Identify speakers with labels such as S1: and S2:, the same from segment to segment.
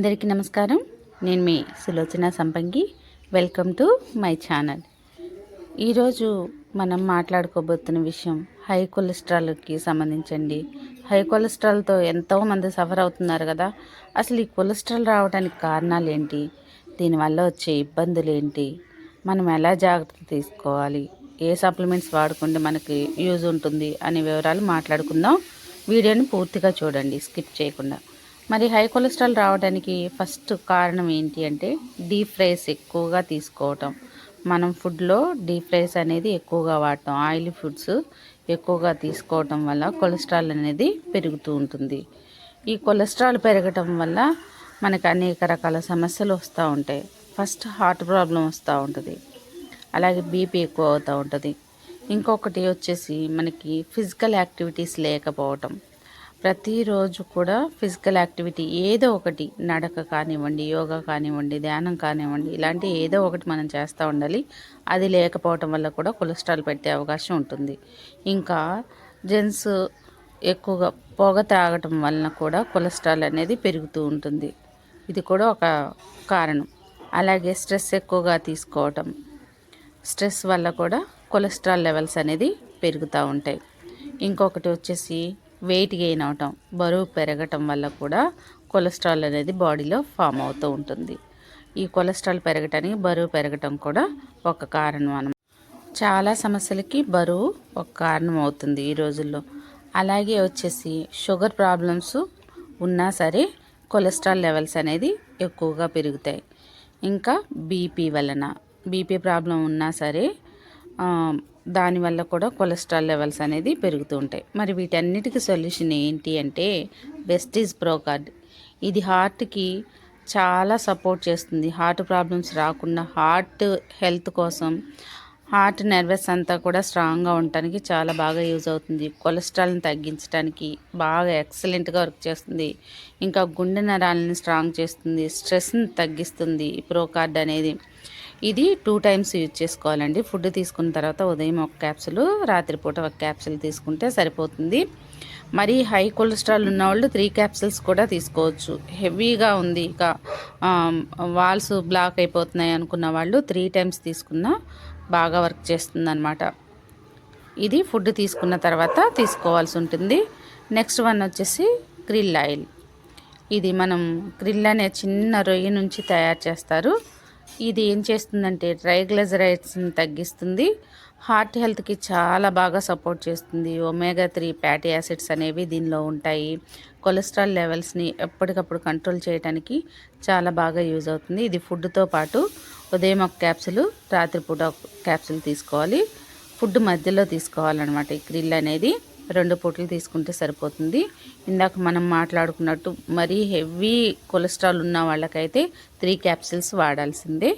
S1: అందరికీ నమస్కారం. నేను మీ సులోచన సంపంగి. Welcome to my channel. ఈరోజు మనం మాట్లాడుకోబోతున్న విషయం హై కొలెస్ట్రాల్కి సంబంధించండి. హై కొలెస్ట్రాల్తో ఎంతోమంది సఫర్ అవుతున్నారు కదా. అసలు ఈ కొలెస్ట్రాల్ రావడానికి కారణాలు ఏంటి, దీనివల్ల వచ్చే ఇబ్బందులు ఏంటి, మనం ఎలా జాగ్రత్త తీసుకోవాలి, ఏ సప్లిమెంట్స్ వాడుకుంటే మనకి యూజ్ ఉంటుంది అనే వివరాలు మాట్లాడుకుందాం. వీడియోని పూర్తిగా చూడండి, స్కిప్ చేయకుండా. మరి హై కొలెస్ట్రాల్ రావడానికి ఫస్ట్ కారణం ఏంటి అంటే డీప్ ఫ్రైస్ ఎక్కువగా తీసుకోవటం. మనం ఫుడ్లో డీప్ ఫ్రైస్ అనేది ఎక్కువగా వాడటం, ఆయిలీ ఫుడ్స్ ఎక్కువగా తీసుకోవటం వల్ల కొలెస్ట్రాల్ అనేది పెరుగుతూ ఉంటుంది. ఈ కొలెస్ట్రాల్ పెరగటం వల్ల మనకు అనేక రకాల సమస్యలు వస్తూ ఉంటాయి. ఫస్ట్ హార్ట్ ప్రాబ్లం వస్తూ ఉంటుంది, అలాగే బీపీ ఎక్కువ అవుతూ ఉంటుంది. ఇంకొకటి వచ్చేసి మనకి ఫిజికల్ యాక్టివిటీస్ లేకపోవటం. ప్రతిరోజు కూడా ఫిజికల్ యాక్టివిటీ ఏదో ఒకటి, నడక కానివ్వండి, యోగా కానివ్వండి, ధ్యానం కానివ్వండి, ఇలాంటి ఏదో ఒకటి మనం చేస్తూ ఉండాలి. అది లేకపోవటం వల్ల కూడా కొలెస్ట్రాల్ పెట్టే అవకాశం ఉంటుంది. ఇంకా జెంట్స్ ఎక్కువగా పొగ తాగటం వలన కూడా కొలెస్ట్రాల్ అనేది పెరుగుతూ ఉంటుంది. ఇది కూడా ఒక కారణం. అలాగే స్ట్రెస్ ఎక్కువగా తీసుకోవటం, స్ట్రెస్ వల్ల కూడా కొలెస్ట్రాల్ లెవెల్స్ అనేది పెరుగుతూ ఉంటాయి. ఇంకొకటి వచ్చేసి వెయిట్ గెయిన్ అవటం, బరువు పెరగటం వల్ల కూడా కొలెస్ట్రాల్ అనేది బాడీలో ఫామ్ అవుతూ ఉంటుంది. ఈ కొలెస్ట్రాల్ పెరగటానికి బరువు పెరగటం కూడా ఒక కారణం అన్నమాట. చాలా సమస్యలకి బరువు ఒక కారణం అవుతుంది ఈ రోజుల్లో. అలాగే వచ్చేసి షుగర్ ప్రాబ్లమ్స్ ఉన్నా సరే కొలెస్ట్రాల్ లెవెల్స్ అనేది ఎక్కువగా పెరుగుతాయి. ఇంకా బీపీ ప్రాబ్లం ఉన్నా సరే దానివల్ల కూడా కొలెస్ట్రాల్ లెవెల్స్ అనేది పెరుగుతూ ఉంటాయి. మరి వీటన్నిటికీ సొల్యూషన్ ఏంటి అంటే బెస్ట్ ఈజ్ ప్రోకార్డ్. ఇది హార్ట్కి చాలా సపోర్ట్ చేస్తుంది. హార్ట్ ప్రాబ్లమ్స్ రాకుండా, హార్ట్ హెల్త్ కోసం, హార్ట్ నర్వస్ అంతా కూడా స్ట్రాంగ్గా ఉండటానికి చాలా బాగా యూజ్ అవుతుంది. కొలెస్ట్రాల్ని తగ్గించడానికి బాగా ఎక్సలెంట్గా వర్క్ చేస్తుంది. ఇంకా గుండె నరాలని స్ట్రాంగ్ చేస్తుంది, స్ట్రెస్ని తగ్గిస్తుంది ఈ ప్రోకార్డ్ అనేది. ఇది 2 times యూజ్ చేసుకోవాలండి. ఫుడ్ తీసుకున్న తర్వాత ఉదయం ఒక క్యాప్సులు, రాత్రిపూట ఒక క్యాప్సుల్ తీసుకుంటే సరిపోతుంది. మరి హై కొలెస్ట్రాల్ ఉన్నవాళ్ళు 3 capsules కూడా తీసుకోవచ్చు. హెవీగా ఉంది, ఇక వాల్స్ బ్లాక్ అయిపోతున్నాయి అనుకున్న వాళ్ళు 3 times తీసుకున్నా బాగా వర్క్ చేస్తుంది అన్నమాట. ఇది ఫుడ్ తీసుకున్న తర్వాత తీసుకోవాల్సి ఉంటుంది. నెక్స్ట్ వన్ వచ్చేసి క్రిల్ ఆయిల్. ఇది మనం క్రిల్ అనే చిన్న రొయ్య నుంచి తయారు చేస్తారు. ఇది ఏం చేస్తుందంటే ట్రైగ్లిజరైడ్స్ని తగ్గిస్తుంది, హార్ట్ హెల్త్కి చాలా బాగా సపోర్ట్ చేస్తుంది. omega-3 ఫ్యాటీ యాసిడ్స్ అనేవి దీనిలో ఉంటాయి. కొలెస్ట్రాల్ లెవెల్స్ని ఎప్పటికప్పుడు కంట్రోల్ చేయడానికి చాలా బాగా యూజ్ అవుతుంది. ఇది ఫుడ్తో పాటు ఉదయం ఒక క్యాప్సులు, రాత్రిపూట ఒక క్యాప్సుల్ తీసుకోవాలి. ఫుడ్ మధ్యలో తీసుకోవాలన్నమాట. ఈ క్రిల్ అనేది 2 పూటలు తీసుకుంటే సరిపోతుంది. ఇందాక మనం మాట్లాడుకున్నట్టు మరీ హెవీ కొలెస్ట్రాల్ ఉన్న వాళ్ళకైతే 3 capsules వాడాల్సిందే.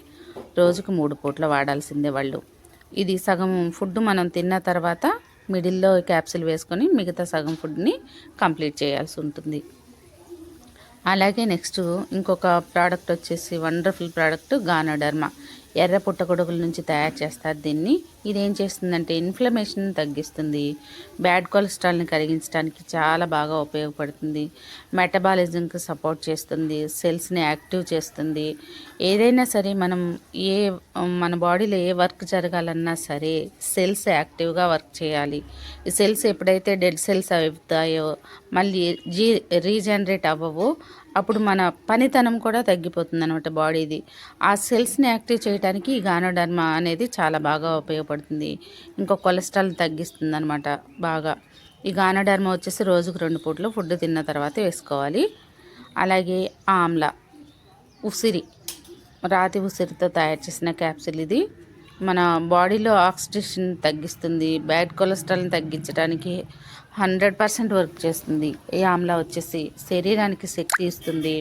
S1: రోజుకు 3 పూటలు వాడాల్సిందే వాళ్ళు. ఇది సగం ఫుడ్ మనం తిన్న తర్వాత మిడిల్లో క్యాప్సుల్ వేసుకొని మిగతా సగం ఫుడ్ని కంప్లీట్ చేయాల్సి ఉంటుంది. అలాగే నెక్స్ట్ ఇంకొక ప్రోడక్ట్ వచ్చేసి వండర్ఫుల్ ప్రోడక్ట్ గానోడర్మా. ఎర్ర పుట్టగొడుగుల నుంచి తయారు చేస్తారు దీన్ని. ఇది ఏం చేస్తుందంటే ఇన్ఫ్లమేషన్ తగ్గిస్తుంది, బ్యాడ్ కొలెస్ట్రాల్ని కరిగించడానికి చాలా బాగా ఉపయోగపడుతుంది, మెటబాలిజంకి సపోర్ట్ చేస్తుంది, సెల్స్ని యాక్టివ్ చేస్తుంది. ఏదైనా సరే మన బాడీలో ఏ వర్క్ జరగాలన్నా సరే సెల్స్ యాక్టివ్గా వర్క్ చేయాలి. ఈ సెల్స్ ఎప్పుడైతే డెడ్ సెల్స్ అవుతాయో, మళ్ళీ రీజనరేట్ అవ్వవో, అప్పుడు మన పనితనం కూడా తగ్గిపోతుంది అనమాట బాడీది. ఆ సెల్స్ని యాక్టివ్ చేయడానికి ఈ గానోడర్మా అనేది చాలా బాగా ఉపయోగపడుతుంది. ఇంకా కొలెస్ట్రాల్ తగ్గిస్తుంది అనమాట బాగా. ఈ గానోడర్మా వచ్చేసి రోజుకు 2 పూటలు ఫుడ్ తిన్న తర్వాత వేసుకోవాలి. అలాగే ఆమ్లా, రాతి ఉసిరితో తయారు చేసిన క్యాప్సిల్. ఇది మన బాడీలో ఆక్సిడేషన్ తగ్గిస్తుంది, బ్యాడ్ కొలెస్ట్రాల్ని తగ్గించడానికి 100% వర్క్ చేస్తుంది. ఈ ఆమ్లా వచ్చేసి శరీరానికి శక్తి ఇస్తుంది.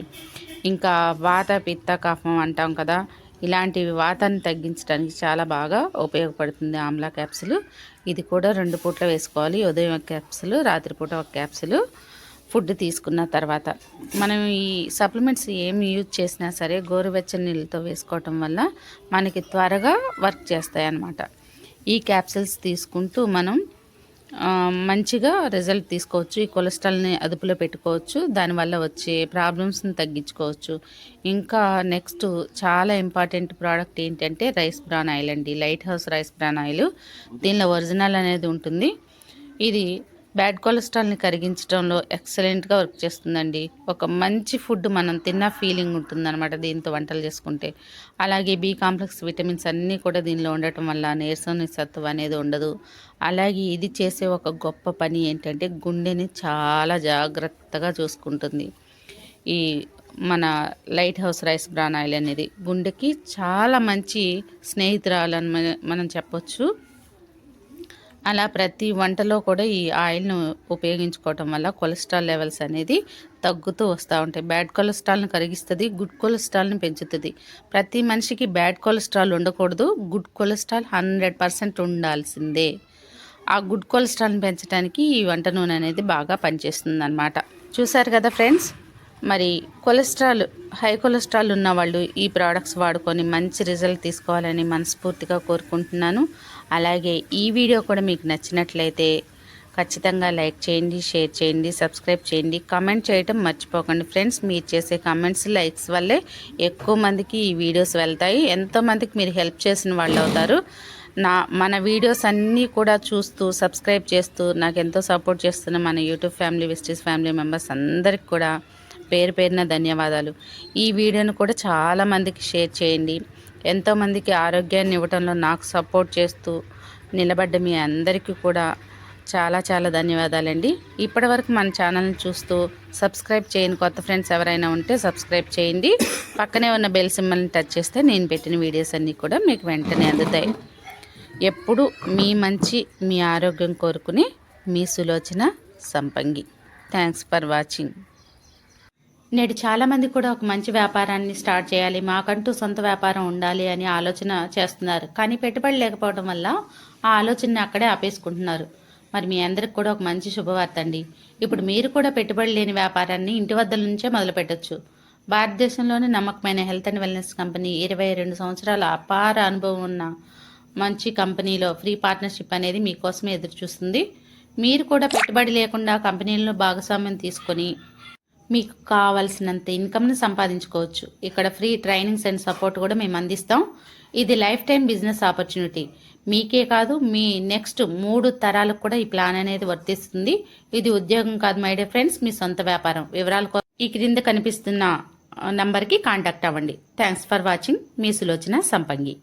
S1: ఇంకా వాత, పిత్త, కఫం అంటాం కదా, ఇలాంటివి వాతాన్ని తగ్గించడానికి చాలా బాగా ఉపయోగపడుతుంది ఆమ్లా క్యాప్సుల్. ఇది కూడా 2 పూటలు వేసుకోవాలి. ఉదయం ఒక క్యాప్సుల్, రాత్రిపూట ఒక క్యాప్సుల్ ఫుడ్ తీసుకున్న తర్వాత. మనం ఈ సప్లిమెంట్స్ ఏమి యూజ్ చేసినా సరే గోరువెచ్చని నీళ్ళతో వేసుకోవటం వల్ల మనకి త్వరగా వర్క్ చేస్తాయి అన్నమాట. ఈ క్యాప్సిల్స్ తీసుకుంటూ మనం మంచిగా రిజల్ట్ తీసుకోవచ్చు. ఈ కొలెస్ట్రాల్ని అదుపులో పెట్టుకోవచ్చు. దానివల్ల వచ్చే ప్రాబ్లమ్స్ని తగ్గించుకోవచ్చు. ఇంకా నెక్స్ట్ చాలా ఇంపార్టెంట్ ప్రోడక్ట్ ఏంటంటే రైస్ బ్రాన్ ఆయిల్ అండి. Light house rice bran oil. దీనిలో ఒరిజినల్ అనేది ఉంటుంది. ఇది బ్యాడ్ కొలెస్ట్రాల్ని కరిగించడంలో ఎక్సలెంట్గా వర్క్ చేస్తుందండి. ఒక మంచి ఫుడ్ మనం తిన్న ఫీలింగ్ ఉంటుందన్నమాట దీంతో వంటలు చేసుకుంటే. అలాగే బి కాంప్లెక్స్ విటమిన్స్ అన్నీ కూడా దీనిలో ఉండటం వల్ల నీరసత్వం అనేది ఉండదు. అలాగే ఇది చేసే ఒక గొప్ప పని ఏంటంటే గుండెని చాలా జాగ్రత్తగా చూసుకుంటుంది. ఈ మన light house rice bran oil అనేది గుండెకి చాలా మంచి స్నేహితురాలని మనం చెప్పొచ్చు. అలా ప్రతి వంటలో కూడా ఈ ఆయిల్ను ఉపయోగించుకోవటం వల్ల కొలెస్ట్రాల్ లెవెల్స్ అనేది తగ్గుతూ వస్తూ ఉంటాయి. బ్యాడ్ కొలెస్ట్రాల్ని కరిగిస్తుంది, గుడ్ కొలెస్ట్రాల్ని పెంచుతుంది. ప్రతి మనిషికి బ్యాడ్ కొలెస్ట్రాల్ ఉండకూడదు, గుడ్ కొలెస్ట్రాల్ 100% ఉండాల్సిందే. ఆ గుడ్ కొలెస్ట్రాల్ని పెంచడానికి ఈ వంట నూనె అనేది బాగా పనిచేస్తుంది అన్నమాట. చూసారు కదా ఫ్రెండ్స్, మరి హై కొలెస్ట్రాల్ ఉన్న వాళ్ళు ఈ ప్రోడక్ట్స్ వాడుకొని మంచి రిజల్ట్ తీసుకోవాలని మనస్ఫూర్తిగా కోరుకుంటున్నాను. అలాగే ఈ వీడియో కూడా మీకు నచ్చినట్లయితే ఖచ్చితంగా లైక్ చేయండి, షేర్ చేయండి, సబ్స్క్రైబ్ చేయండి, కామెంట్ చేయటం మర్చిపోకండి ఫ్రెండ్స్. మీరు చేసే కామెంట్స్, లైక్స్ వల్లే ఎక్కువ మందికి ఈ వీడియోస్ వెళ్తాయి. ఎంతోమందికి మీరు హెల్ప్ చేసిన వాళ్ళు అవుతారు. మన వీడియోస్ అన్నీ కూడా చూస్తూ సబ్స్క్రైబ్ చేస్తూ నాకు ఎంతో సపోర్ట్ చేస్తున్న మన యూట్యూబ్ ఫ్యామిలీ, విస్టీస్ ఫ్యామిలీ మెంబర్స్ అందరికి కూడా పేరు పేరున ధన్యవాదాలు. ఈ వీడియోను కూడా చాలామందికి షేర్ చేయండి. ఎంతోమందికి ఆరోగ్యాన్ని ఇవ్వడంలో నాకు సపోర్ట్ చేస్తూ నిలబడ్డ మీ అందరికీ కూడా చాలా చాలా ధన్యవాదాలండి. ఇప్పటివరకు మన ఛానల్ని చూస్తూ సబ్స్క్రైబ్ చేయని కొత్త ఫ్రెండ్స్ ఎవరైనా ఉంటే సబ్స్క్రైబ్ చేయండి. పక్కనే ఉన్న బెల్ సింబల్ని టచ్ చేస్తే నేను పెట్టిన వీడియోస్ అన్నీ కూడా మీకు వెంటనే అందుతాయి. ఎప్పుడు మీ మంచి, మీ ఆరోగ్యం కోరుకుని మీ సులోచన సంపంగి. Thanks for watching. నేడు చాలామంది కూడా ఒక మంచి వ్యాపారాన్ని స్టార్ట్ చేయాలి, మాకంటూ సొంత వ్యాపారం ఉండాలి అని ఆలోచన చేస్తున్నారు. కానీ పెట్టుబడి లేకపోవడం వల్ల ఆ ఆలోచనని అక్కడే ఆపేసుకుంటున్నారు. మరి మీ అందరికి కూడా ఒక మంచి శుభవార్త అండి. ఇప్పుడు మీరు కూడా పెట్టుబడి లేని వ్యాపారాన్ని ఇంటి వద్ద నుంచే మొదలు పెట్టచ్చు. భారతదేశంలోని నమ్మకమైన హెల్త్ అండ్ వెల్నెస్ కంపెనీ 22 సంవత్సరాల అపార అనుభవం ఉన్న మంచి కంపెనీలో ఫ్రీ పార్ట్నర్షిప్ అనేది మీకోసమే ఎదురు చూస్తుంది. మీరు కూడా పెట్టుబడి లేకుండా కంపెనీలను భాగస్వామ్యం తీసుకొని మీకు కావాల్సినంత ఇన్కమ్ని సంపాదించుకోవచ్చు. ఇక్కడ ఫ్రీ ట్రైనింగ్స్ అండ్ సపోర్ట్ కూడా మేము అందిస్తాం. ఇది లైఫ్ టైం బిజినెస్ ఆపర్చునిటీ. మీకే కాదు, మీ నెక్స్ట్ 3 తరాలకు కూడా ఈ ప్లాన్ అనేది వర్తిస్తుంది. ఇది ఉద్యోగం కాదు మై డియర్ ఫ్రెండ్స్, మీ సొంత వ్యాపారం. వివరాల కోసం ఈ క్రింద కనిపిస్తున్న నంబర్కి కాంటాక్ట్ అవ్వండి. Thanks for watching. మీ సులోచన సంపంగి.